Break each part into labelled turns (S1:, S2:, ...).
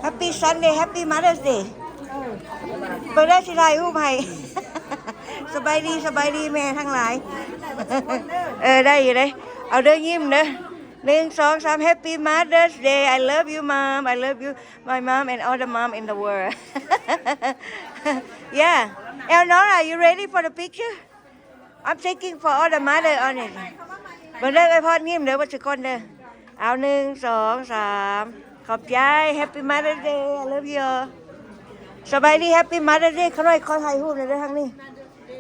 S1: Happy Sunday Happy Mother's Day เปิดได้สิถ่ายรูปให้ สบายดีแม่ทั้งหลาย ได้อยู่เด้เอาเด้อยิ้มเด้อ1 2 3 Happy Mother's Day I love you mom I love you my mom and all the mom in the world Yeah Elnora you ready for the picture I'm taking for all the mother on it เบิ่งเด้อไอ้พอดยิ้มเด้อบ่สิคนเด้อเอา1 2 3ขอบใจ Happy Mother's Day I love you สบายดี Happy Mother's Day ขอหน่อยขอถ่ายรูปหน่อยเด้อทางนี้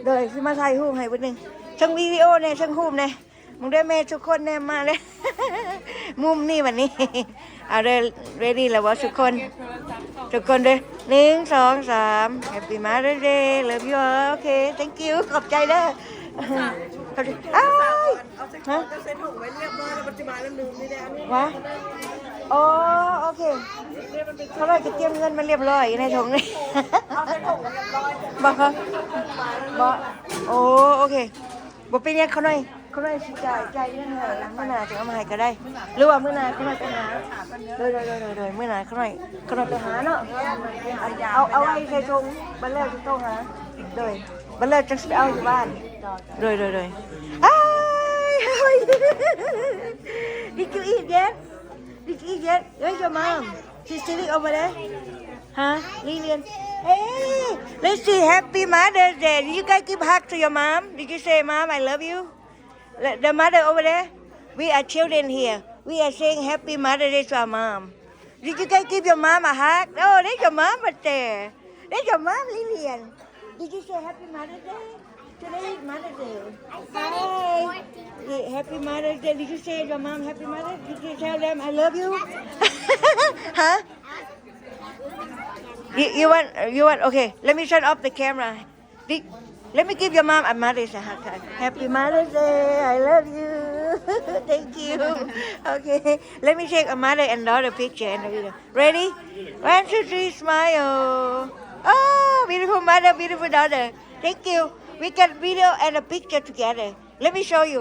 S1: เด้อสิมาถ่ายรูปให้เบิ่งนึงทั้งวิดีโอเนี่ยทั้งรูปเนี่ยมึงได้แม่ทุกคนแน่มาเลย มุมนี่วันนี้ เอาเด้อ ready แล้วบ่ทุกคนเด้อ1 2 3 Happy Mother's Day love you all okay thank you ขอบใจเด้ออ้ายฮะจะเซ็ตถุงไว้เรียบร้อยแล้วมันจะมาแล้วลืมนี่แน่นี่วะอ๋อโอเคเขาเลยจะเตรียมเงินมาเรียบร้อยในถุงนี่เอาเซ็ตถุงเรียบร้อยบ่โอ้โอเคบ่เป็นยังเขาหน่อยสิจ่ายเงินให้มื้อหน้าจะเอามาให้ก็ได้หรือว่ามื้อหน้าเขาหน่อยไปหาโดยมื้อหน้าเขาหน่อยไปหาเนาะเอาไว้ใส่ถุงบัดแล้วจะต้องหาโดยบัดแล้วจะเอาอยู่บ้านโดยอ้าย Did you eat yet Where's your mom She's sitting over there Huh Lillian Hey let's see Happy Mother's Day Did you guys give hug to your mom Did you say mom I love you The mother over there We are children here We are saying Happy Mother's Day to our mom Did you guys give your mom a hug Oh there's your mom right there There's your mom Lillian Did you say Happy Mother's Day Today is Mother's Day Hi Happy Mother's Day Did you say your mom Happy Mother's Did you tell them I love you Huh You want okay let me shut off the camera Let me give your mom a Mother's Day Happy Mother's Day I love you Thank you Okay let me take a mother and daughter picture and the video Ready 1 2 3 smile Oh beautiful mother beautiful daughter Thank you We get video and a picture together Let me show you